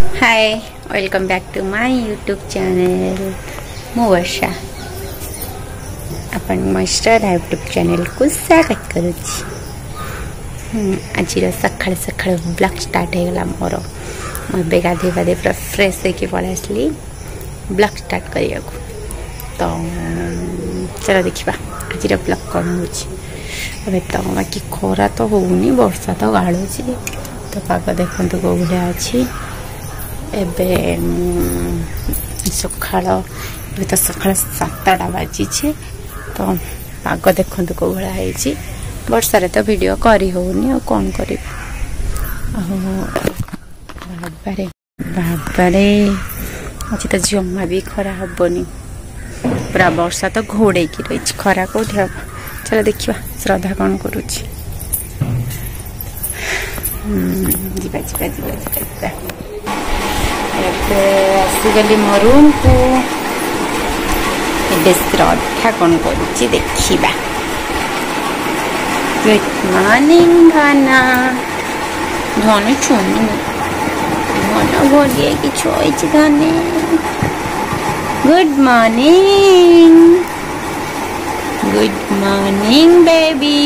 Hi welcome back to my YouTube channel मु वर्षा अपन मो YouTube channel को स्वागत करुच्ची। आज सका सका ब्लॉग स्टार्ट हो गला मोर मुझे गाधे पाधे पूरा फ्रेश होकर पलि आसली ब्लॉग स्टार्ट करने को। तो चलो देखा आज ब्लॉग कौन हो तो बाकी खरा तो होनी वर्षा तो गाड़ू तो पाग देखो कौ भाया अच्छी एबे सकाल तो सकाल 7टा बाजी तो पाग देखो कौ भाई वर्षारे तो वीडियो करी होनी आ कौन कर बाबारे बाबारे आज तो जमा भी खरा हेनी पूरा वर्षा तो घोड़े की रही खरा कौटी हम। चलो देखा श्रद्धा कौन करुच्ची आसीगली मो रूम को श्रद्धा कौन करुच्ची देखा। गुड मॉर्निंग घना धन छुनी घन भोलिए कि छोई धने। Good morning baby.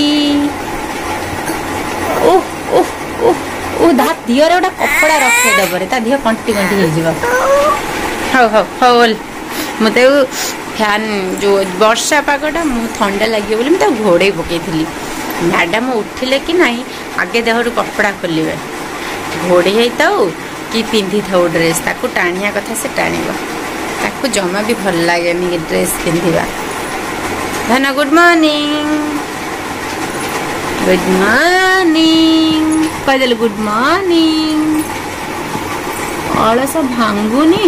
Oh oh oh oh धा दिहरे गोटे कपड़ा रखे दबरे ता दिह कंटी कंटी हो हल मत फैन जो वर्षा पागटा मु ठंडा लगे बोली मुझे घोड़े पकई मैडम उठिले कि नहीं आगे देहर कपड़ा खोलिए घोड़े होता कि पिंधि था ड्रेस ताकू टाणिया कथा से टाणिब ताकू जमा भी भल लगे ड्रेस पिंधा। धन गुड मॉर्निंग कदेल गुड मॉर्निंग। अलस भांगुनी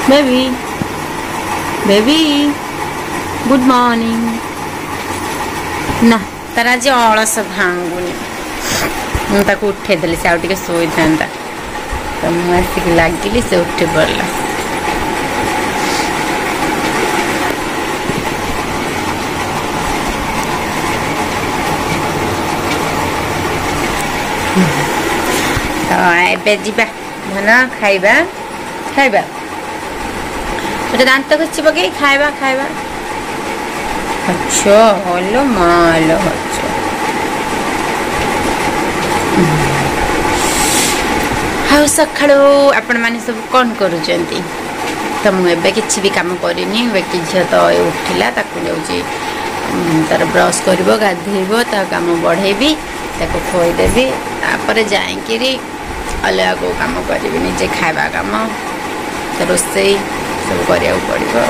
बेबी बेबी गुड मॉर्निंग ना तार आज अलस भांगुनी मुझे उठे देली से आउटे शोई था तो मुझे लगिली से उठे पड़ला। तो ए जा धन खाइबा खाइबा मुझे दांत घसी पकई खाइबा खाइबा अच्छा हलो मालो अच्छा हाँ सका आपण मैंने सब कौन करुँच तो मुझे किसी भी कम करनी बाकी झील तो उठिला जाऊँगी तार ब्रश कर गाधेब ता कम बढ़ेबी ताको खोईदेवी तापर जाकि अलग को कम करी निजे खावा कम तो रोसई सब करा पड़ो।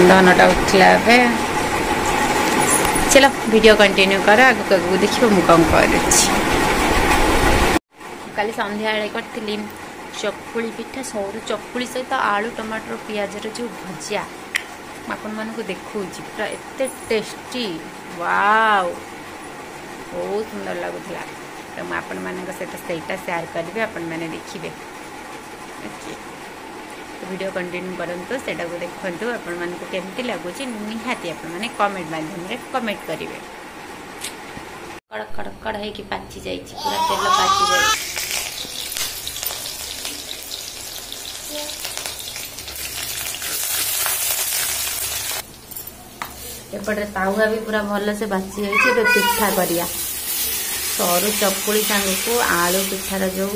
धनटा उठला चलो वीडियो कंटिन्यू कर आगे आगे देखो मुझे कौन कल संध्या करी चकुली पिठा सौर चकुली सहित आलू टमाटर पियाज जो भजा आपण मानक देखा पूरा एत टेस्टी वाव बहुत सुंदर लगुला तो मुझे आपण मान सहित सेटा सेयार करी आपण मैंने देखिए तो वीडियो कंटिन्यू करंतु सेटा को देखंतु आपण मान को केमती लगुच निहाती आपण माने कमेंट माध्यम रे कमेंट करिवे। कड़क कड़क कड़ाई की पाची जाई पूरा तेल पाची जाई एपटे तावा भी पूरा भल से बाची जाइए। पिठा करिया सरू चकुली सांग को आलू पिठार जो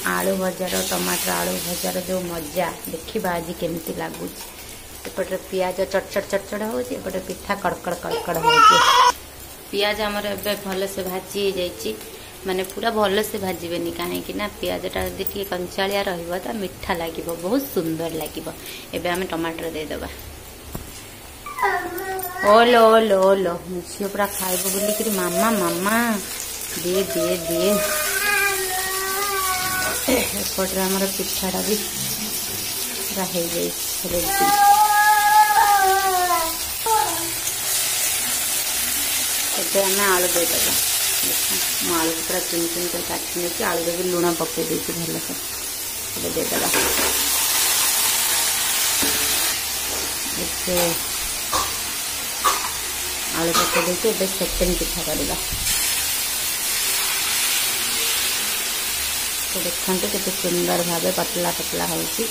आलू भजार टमाटर आलू भजार जो मजा देखा आज केमती लगुच। एपटे पियाज चटचट होपटे पिठा कड़कड़ कड़कड़ हो पियाज आमर ए भल से भाजी जाइए माने पूरा भल से भाजबेनी कहीं पियाजटा यदि कंचालिया रहा मिठा लगे बहुत सुंदर लगे। एबे आम टमाटर देदेबा ओलो ओलो ओलो झील पूरा खाइब बोलिक मामा मामा दिए दिए दिए एपटे आमर पिठाटा भी पूरा हो जाए रेडी। एबे आम आलू देदेबा देखा आलू पूरा चुन चुन कर काटी नहीं आलू भी लुण पकई देती भल से देदेबा आलू पकई देती सेकेंड पिठा करवा। तो देखते केते सुंदर भाव पतला पतला होची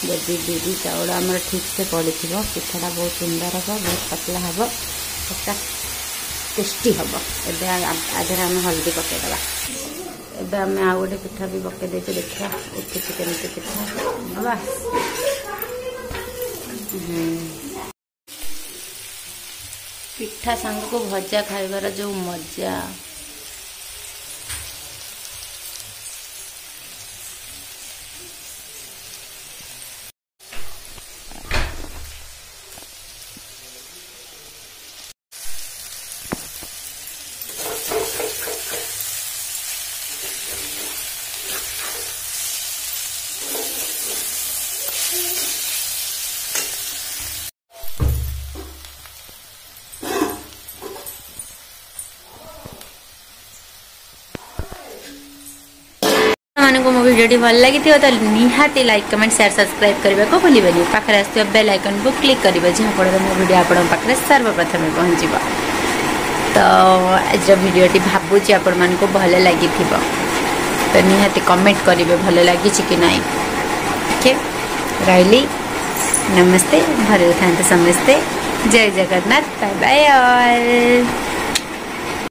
जदि बिरी चाउल आमर ठीक से पड़ी पिठाटा बहुत सुंदर हम बहुत पतला हम पचा टेस्टी हम एबे आधे आम हल्दी पकईदे एबे आम आउ गोटे पिठा भी पकई देचे देखा उठुची केमती पिठा बस पिठा सांग को भजा खाइबार जो मजा को मो वीडियो भल लगी तो निहाती लाइक कमेंट शेयर सब्सक्राइब करने को भूलिबेनी पाखरे आसुवा बेल आइकन को क्लिक करेंगे जहाँ फल मो वीडियो आपण पाखे सर्वप्रथम पहुँच तो आज वीडियोटी भावुची आपण मान को भल लगी तो निहाती कमेंट करेंगे भल लगी कि ना ओके रही नमस्ते भले था समस्ते जय जगन्नाथ बाय बाय ऑल।